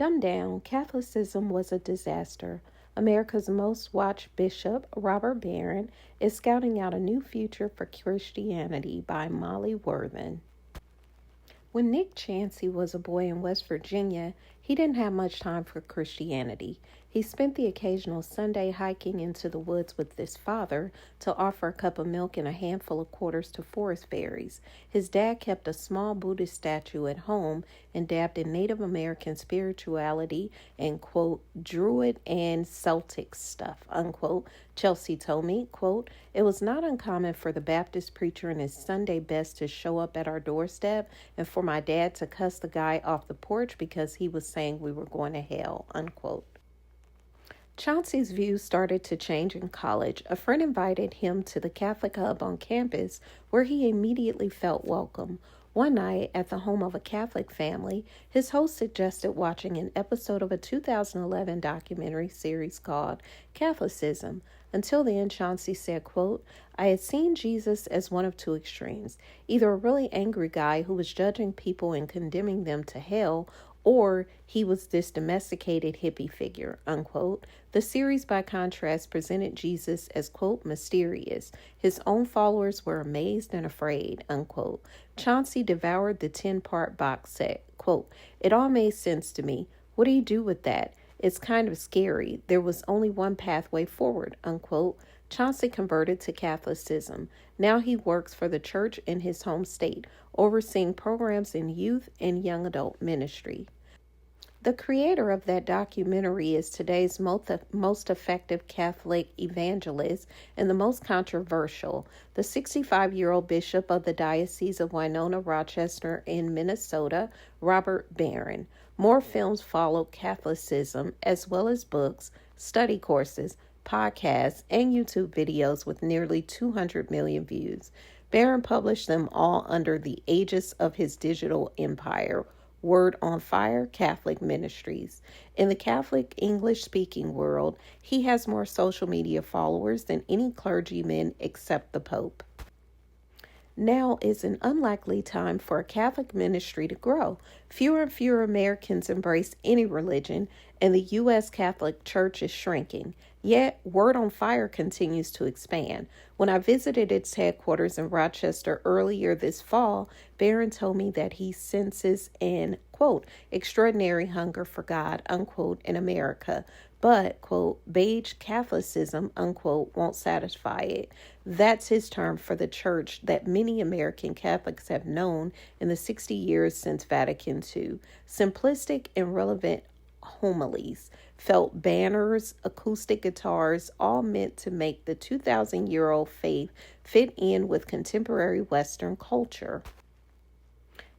Dumbed down, Catholicism was a disaster. America's most watched bishop, Robert Barron, is scouting out a new future for Christianity by Molly Worthen. When Nick Chancey was a boy in West Virginia, he didn't have much time for Christianity. He spent the occasional Sunday hiking into the woods with his father to offer a cup of milk and a handful of quarters to forest fairies. His dad kept a small Buddhist statue at home and dabbed in Native American spirituality and, quote, Druid and Celtic stuff, unquote. Chelsea told me, quote, it was not uncommon for the Baptist preacher in his Sunday best to show up at our doorstep and for my dad to cuss the guy off the porch because he was saying we were going to hell, unquote. Chauncey's views started to change in college. A friend invited him to the Catholic Hub on campus, where he immediately felt welcome. One night, at the home of a Catholic family, his host suggested watching an episode of a 2011 documentary series called Catholicism. Until then, Chauncey said, quote, I had seen Jesus as one of two extremes, either a really angry guy who was judging people and condemning them to hell, or he was this domesticated hippie figure, unquote. The series, by contrast, presented Jesus as, quote, mysterious. His own followers were amazed and afraid, unquote. Chauncey devoured the 10-part box set. Quote, it all made sense to me. What do you do with that? It's kind of scary. There was only one pathway forward, unquote. Chauncey converted to Catholicism. Now he works for the church in his home state, overseeing programs in youth and young adult ministry. The creator of that documentary is today's most effective Catholic evangelist and the most controversial, the 65-year-old bishop of the Diocese of Winona-Rochester in Minnesota, Robert Barron. More films followed Catholicism, as well as books, study courses, podcasts, and YouTube videos with nearly 200 million views. Barron published them all under the aegis of his digital empire, Word on Fire Catholic Ministries. In the Catholic English-speaking world, he has more social media followers than any clergyman except the Pope. Now is an unlikely time for a Catholic ministry to grow. Fewer and fewer Americans embrace any religion, and the U.S. Catholic Church is shrinking. Yet, Word on Fire continues to expand. When I visited its headquarters in Rochester earlier this fall, Barron told me that he senses an, quote, extraordinary hunger for God, unquote, in America. But, quote, beige Catholicism, unquote, won't satisfy it. That's his term for the church that many American Catholics have known in the 60 years since Vatican II. Simplistic and relevant homilies, felt banners, acoustic guitars, all meant to make the 2,000-year-old faith fit in with contemporary Western culture.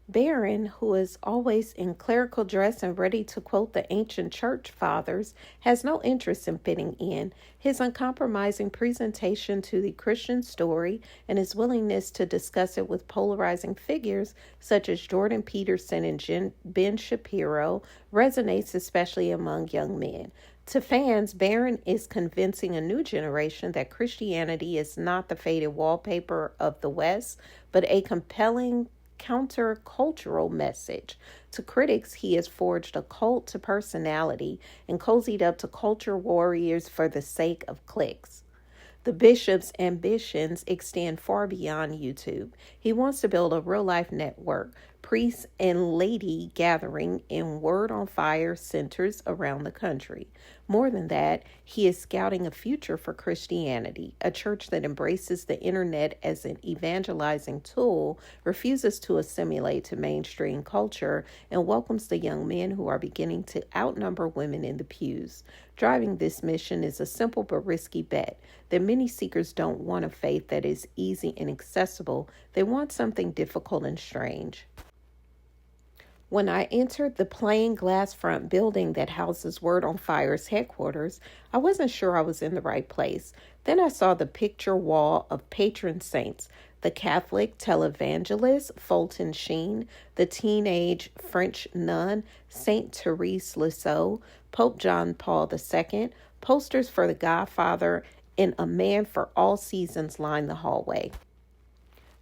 Barron, who is always in clerical dress and ready to quote the ancient church fathers, has no interest in fitting in. His uncompromising presentation to the Christian story and his willingness to discuss it with polarizing figures such as Jordan Peterson and Ben Shapiro resonates especially among young men. To fans, Barron is convincing a new generation that Christianity is not the faded wallpaper of the West, but a compelling countercultural message. To critics, he has forged a cult to personality and cozied up to culture warriors for the sake of clicks. The bishop's ambitions extend far beyond YouTube. He wants to build a real-life network, priests and laity gathering in Word on Fire centers around the country. More than that, he is scouting a future for Christianity, a church that embraces the internet as an evangelizing tool, refuses to assimilate to mainstream culture, and welcomes the young men who are beginning to outnumber women in the pews. Driving this mission is a simple but risky bet that many seekers don't want a faith that is easy and accessible. They want something difficult and strange. When I entered the plain glass front building that houses Word on Fire's headquarters, I wasn't sure I was in the right place. Then I saw the picture wall of patron saints, the Catholic televangelist Fulton Sheen, the teenage French nun Saint Therese Lisieux, Pope John Paul II, posters for the Godfather, and a man for all seasons lined the hallway.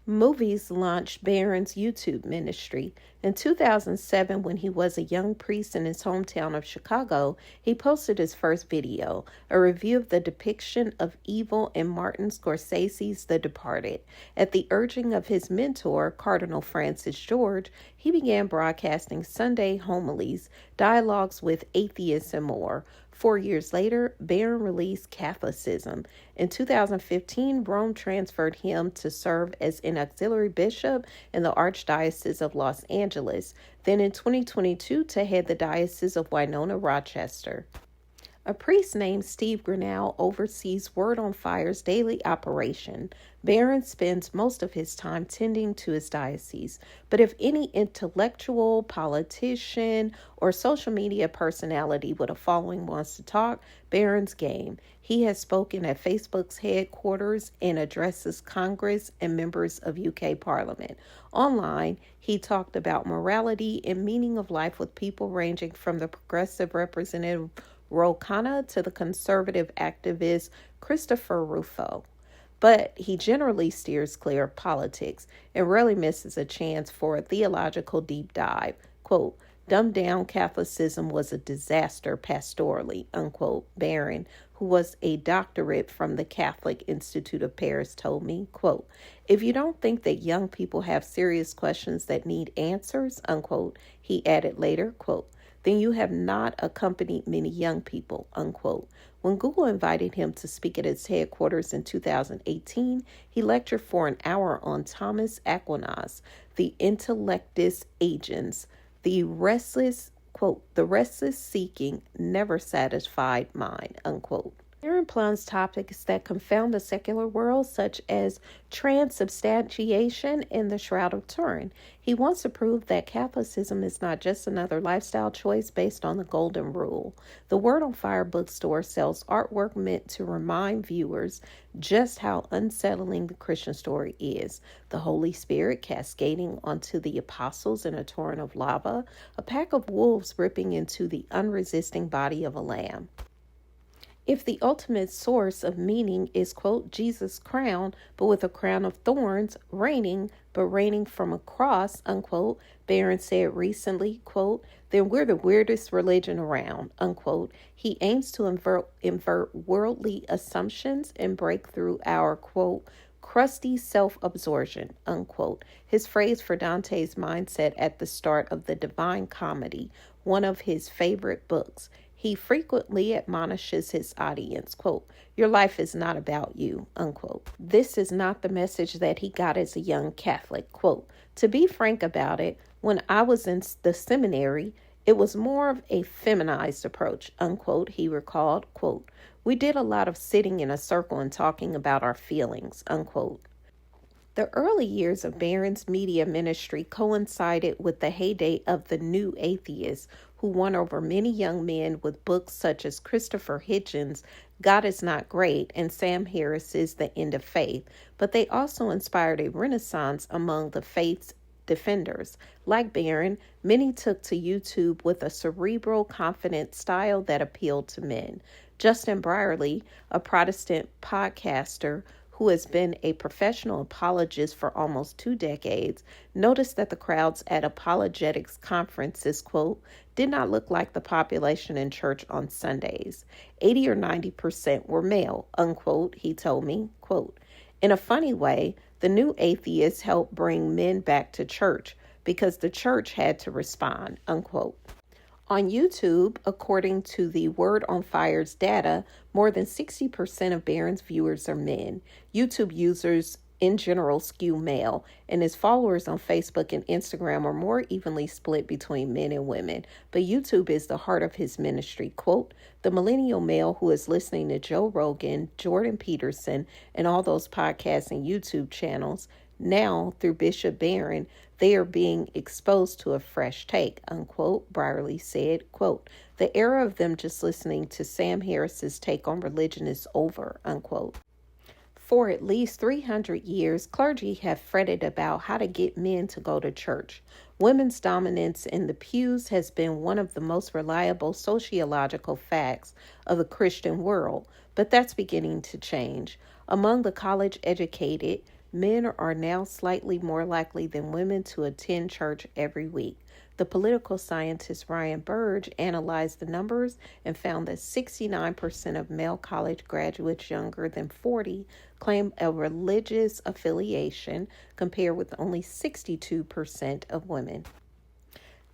Movies launched Barron's YouTube ministry. In 2007, when he was a young priest in his hometown of Chicago, he posted his first video, a review of the depiction of evil in Martin Scorsese's The Departed. At the urging of his mentor, Cardinal Francis George, he began broadcasting Sunday homilies, dialogues with atheists, and more. 4 years later, Barron released Catholicism. In 2015, Rome transferred him to serve as an auxiliary bishop in the Archdiocese of Los Angeles, then in 2022 to head the Diocese of Winona-Rochester. A priest named Steve Grinnell oversees Word on Fire's daily operation. Barron spends most of his time tending to his diocese, but if any intellectual, politician, or social media personality with a following wants to talk, Barron's game. He has spoken at Facebook's headquarters and addresses Congress and members of UK Parliament. Online, he talked about morality and meaning of life with people ranging from the progressive representative Ro Khanna to the conservative activist Christopher Rufo. But he generally steers clear of politics and rarely misses a chance for a theological deep dive. Quote, dumbed down Catholicism was a disaster pastorally, unquote, Barron, who was a doctorate from the Catholic Institute of Paris, told me, quote, if you don't think that young people have serious questions that need answers, unquote, he added later, quote, then you have not accompanied many young people, unquote. When Google invited him to speak at its headquarters in 2018, he lectured for an hour on Thomas Aquinas, the intellectus agens, the restless, quote, the restless seeking, never satisfied mind, unquote. Barron plunges topics that confound the secular world, such as transubstantiation and the Shroud of Turin. He wants to prove that Catholicism is not just another lifestyle choice based on the Golden Rule. The Word on Fire bookstore sells artwork meant to remind viewers just how unsettling the Christian story is. The Holy Spirit cascading onto the apostles in a torrent of lava, a pack of wolves ripping into the unresisting body of a lamb. If the ultimate source of meaning is, quote, Jesus' crown, but with a crown of thorns, reigning from a cross, unquote, Barron said recently, quote, then we're the weirdest religion around, unquote. He aims to invert worldly assumptions and break through our, quote, crusty self-absorption, unquote. His phrase for Dante's mindset at the start of the Divine Comedy, one of his favorite books. He frequently admonishes his audience, quote, your life is not about you, unquote. This is not the message that he got as a young Catholic, quote. To be frank about it, when I was in the seminary, it was more of a feminized approach, unquote, he recalled, quote. We did a lot of sitting in a circle and talking about our feelings, unquote. The early years of Barron's media ministry coincided with the heyday of the New Atheists, who won over many young men with books such as Christopher Hitchens' God is Not Great and Sam Harris's The End of Faith, but they also inspired a renaissance among the faith's defenders. Like Barron, many took to YouTube with a cerebral, confident style that appealed to men. Justin Brierley, a Protestant podcaster who has been a professional apologist for almost 2 decades, noticed that the crowds at apologetics conferences, quote, did not look like the population in church on Sundays. 80 or 90% were male, unquote, he told me, quote. In a funny way, the New Atheists helped bring men back to church because the church had to respond, unquote. On YouTube, according to the Word on Fire's data, more than 60% of Barron's viewers are men. YouTube users in general skew male, and his followers on Facebook and Instagram are more evenly split between men and women. But YouTube is the heart of his ministry. Quote, the millennial male who is listening to Joe Rogan, Jordan Peterson, and all those podcasts and YouTube channels, now, through Bishop Barron, they are being exposed to a fresh take, unquote, Brierley said, quote, the era of them just listening to Sam Harris's take on religion is over, unquote. For at least 300 years, clergy have fretted about how to get men to go to church. Women's dominance in the pews has been one of the most reliable sociological facts of the Christian world, but that's beginning to change. Among the college-educated, Men are now slightly more likely than women to attend church every week. The political scientist Ryan Burge analyzed the numbers and found that 69% of male college graduates younger than 40 claim a religious affiliation, compared with only 62% of women.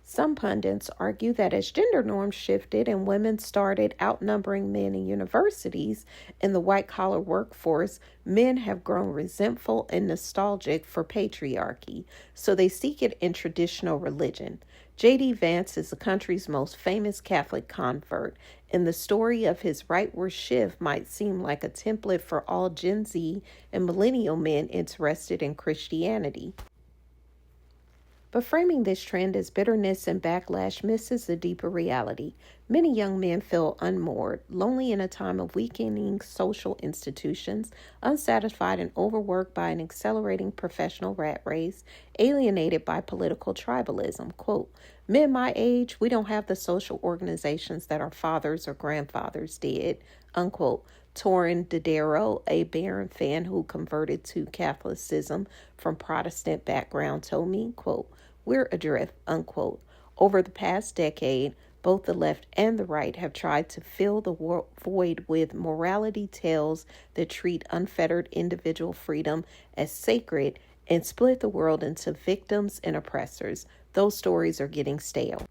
Some pundits argue that as gender norms shifted and women started outnumbering men in universities and the white-collar workforce, men have grown resentful and nostalgic for patriarchy, so they seek it in traditional religion. J.D. Vance is the country's most famous Catholic convert, and the story of his rightward shift might seem like a template for all Gen Z and millennial men interested in Christianity. But framing this trend as bitterness and backlash misses the deeper reality. Many young men feel unmoored, lonely in a time of weakening social institutions, unsatisfied and overworked by an accelerating professional rat race, alienated by political tribalism. Quote, "Men my age, we don't have the social organizations that our fathers or grandfathers did," unquote. Torin Dodaro, a Barron fan who converted to Catholicism from Protestant background, told me, quote, "We're adrift," unquote. Over the past decade, both the left and the right have tried to fill the void with morality tales that treat unfettered individual freedom as sacred and split the world into victims and oppressors. Those stories are getting stale.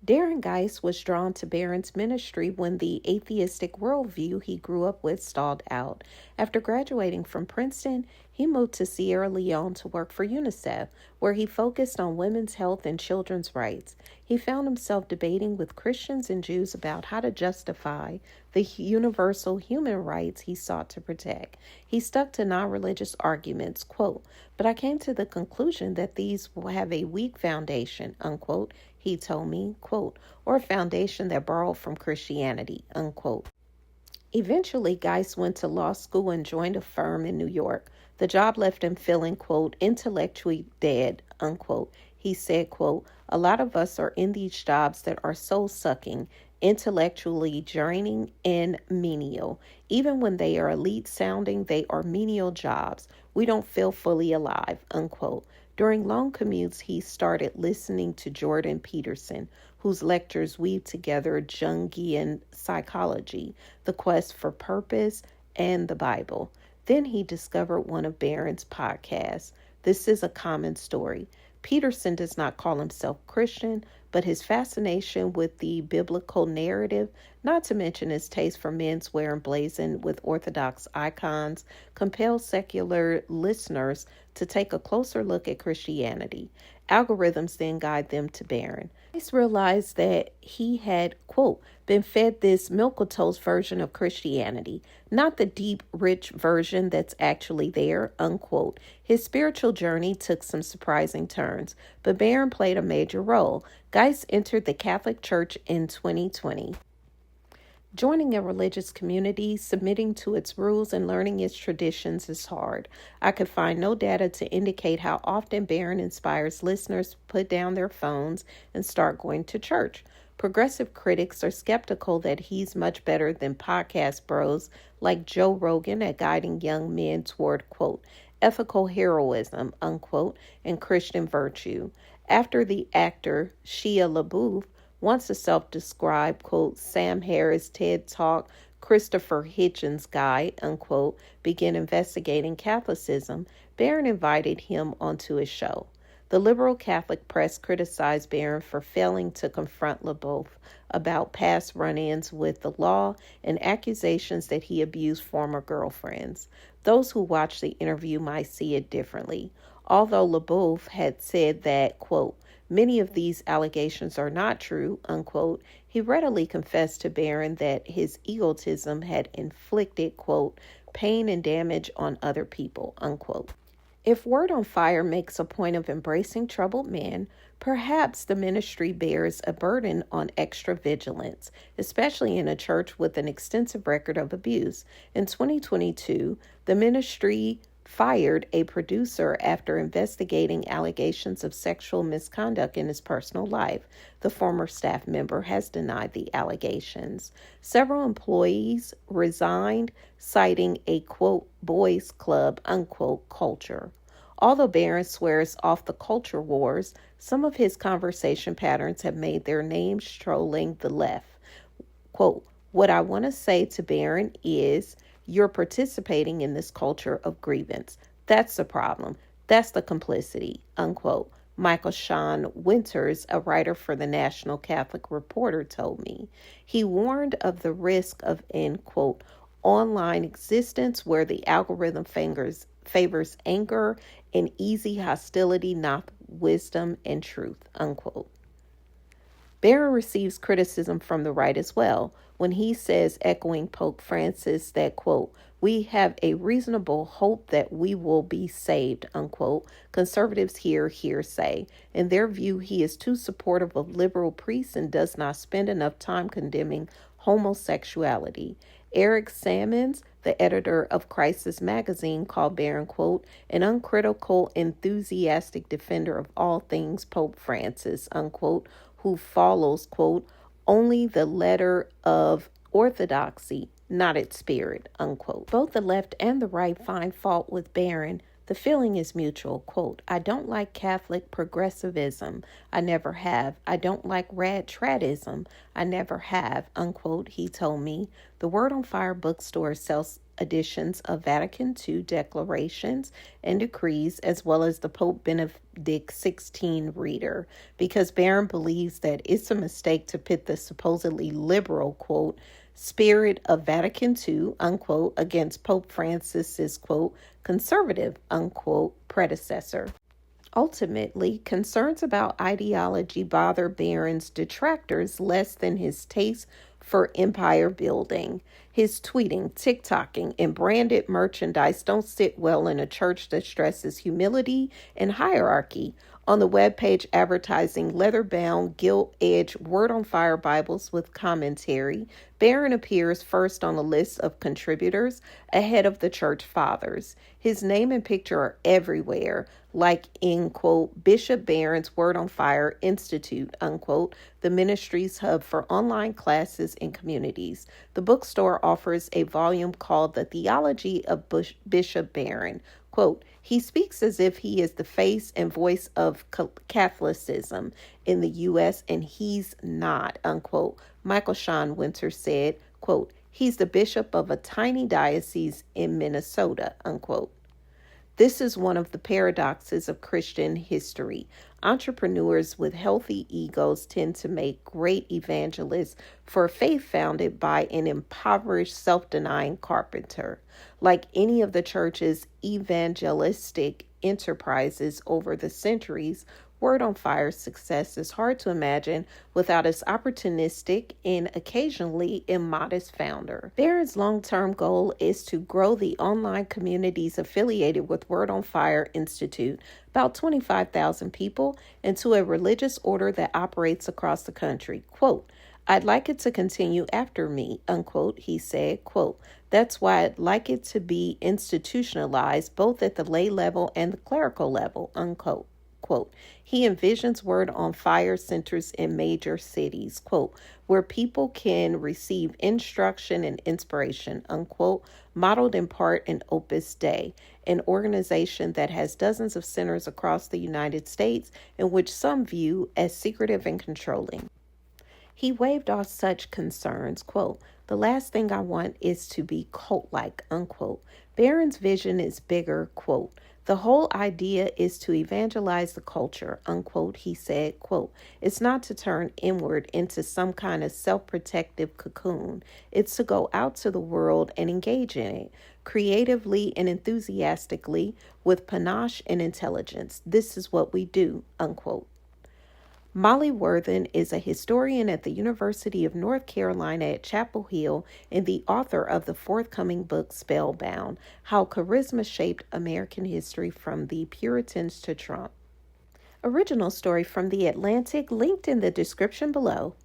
Darren Geis was drawn to Barron's ministry when the atheistic worldview he grew up with stalled out. After graduating from Princeton, he moved to Sierra Leone to work for UNICEF, where he focused on women's health and children's rights. He found himself debating with Christians and Jews about how to justify the universal human rights he sought to protect. He stuck to non-religious arguments, quote, "But I came to the conclusion that these have a weak foundation," unquote. He told me, quote, "or a foundation that borrowed from Christianity," unquote. Eventually, Geis went to law school and joined a firm in New York. The job left him feeling, quote, "intellectually dead," unquote. He said, quote, "A lot of us are in these jobs that are soul-sucking, intellectually draining, and menial. Even when they are elite-sounding, they are menial jobs. We don't feel fully alive," unquote. During long commutes, he started listening to Jordan Peterson, whose lectures weave together Jungian psychology, the quest for purpose, and the Bible. Then he discovered one of Barron's podcasts. This is a common story. Peterson does not call himself Christian, but his fascination with the biblical narrative, not to mention his taste for menswear emblazoned with Orthodox icons, compels secular listeners to take a closer look at Christianity. Algorithms then guide them to Barron. Geis realized that he had, quote, "been fed this milquetoast version of Christianity, not the deep, rich version that's actually there," unquote. His spiritual journey took some surprising turns, but Barron played a major role. Geis entered the Catholic Church in 2020. Joining a religious community, submitting to its rules, and learning its traditions is hard. I could find no data to indicate how often Barron inspires listeners to put down their phones and start going to church. Progressive critics are skeptical that he's much better than podcast bros like Joe Rogan at guiding young men toward, quote, "ethical heroism," unquote, and Christian virtue. After the actor Shia LaBeouf, once a self-described, quote, Sam Harris TED Talk, Christopher Hitchens guy, unquote, began investigating Catholicism, Barron invited him onto his show. The liberal Catholic press criticized Barron for failing to confront LaBeouf about past run-ins with the law and accusations that he abused former girlfriends. Those who watched the interview might see it differently. Although LaBeouf had said that, quote, "many of these allegations are not true," unquote, he readily confessed to Barron that his egotism had inflicted, quote, "pain and damage on other people," unquote. If Word on Fire makes a point of embracing troubled men, perhaps the ministry bears a burden on extra vigilance, especially in a church with an extensive record of abuse. In 2022, the ministry fired a producer after investigating allegations of sexual misconduct in his personal life. The former staff member has denied the allegations. Several employees resigned, citing a, quote, boys club, unquote, culture. Although Barron swears off the culture wars, some of his conversation patterns have made their names trolling the left. Quote, what I want to say to Barron is, you're participating in this culture of grievance. That's the problem. That's the complicity, unquote. Michael Sean Winters, a writer for the National Catholic Reporter, told me. He warned of the risk of, end quote, online existence where the algorithm favors anger and easy hostility, not wisdom and truth, unquote. Barron receives criticism from the right as well when he says, echoing Pope Francis, that, quote, we have a reasonable hope that we will be saved, unquote. Conservatives here say. In their view, he is too supportive of liberal priests and does not spend enough time condemning homosexuality. Eric Sammons, the editor of Crisis magazine, called Barron, quote, an uncritical, enthusiastic defender of all things Pope Francis, unquote, who follows, quote, only the letter of orthodoxy, not its spirit, unquote. Both the left and the right find fault with Barron. The feeling is mutual, quote, I don't like Catholic progressivism. I never have. I don't like rad tradism. I never have, unquote, he told me. The Word on Fire bookstore sells editions of Vatican II declarations and decrees, as well as the Pope Benedict XVI reader, because Barron believes that it's a mistake to pit the supposedly liberal, quote, spirit of Vatican II, unquote, against Pope Francis's, quote, conservative, unquote, predecessor. Ultimately, concerns about ideology bother Barron's detractors less than his taste for empire building. His tweeting, TikToking, and branded merchandise don't sit well in a church that stresses humility and hierarchy. On the webpage advertising leather-bound, gilt-edged Word on Fire Bibles with commentary, Barron appears first on the list of contributors ahead of the church fathers. His name and picture are everywhere, like in, quote, Bishop Barron's Word on Fire Institute, unquote, the ministry's hub for online classes and communities. The bookstore offers a volume called The Theology of Bishop Barron. Quote, he speaks as if he is the face and voice of Catholicism in the U.S., and he's not, unquote. Michael Sean Winters said, quote, he's the bishop of a tiny diocese in Minnesota, unquote. This is one of the paradoxes of Christian history. Entrepreneurs with healthy egos tend to make great evangelists for a faith founded by an impoverished, self-denying carpenter. Like any of the church's evangelistic enterprises over the centuries, Word on Fire's success is hard to imagine without its opportunistic and occasionally immodest founder. Barron's long-term goal is to grow the online communities affiliated with Word on Fire Institute, about 25,000 people, into a religious order that operates across the country. Quote, I'd like it to continue after me, unquote, he said, quote, that's why I'd like it to be institutionalized both at the lay level and the clerical level, unquote. Quote, he envisions Word on Fire centers in major cities, quote, where people can receive instruction and inspiration, unquote, modeled in part in Opus Dei, an organization that has dozens of centers across the United States and which some view as secretive and controlling. He waved off such concerns, quote, the last thing I want is to be cult-like, unquote. Barron's vision is bigger, quote, the whole idea is to evangelize the culture, unquote, he said, quote, it's not to turn inward into some kind of self-protective cocoon. It's to go out to the world and engage in it, creatively and enthusiastically, with panache and intelligence. This is what we do, unquote. Molly Worthen is a historian at the University of North Carolina at Chapel Hill and the author of the forthcoming book Spellbound, How Charisma Shaped American History from the Puritans to Trump. Original story from The Atlantic, linked in the description below.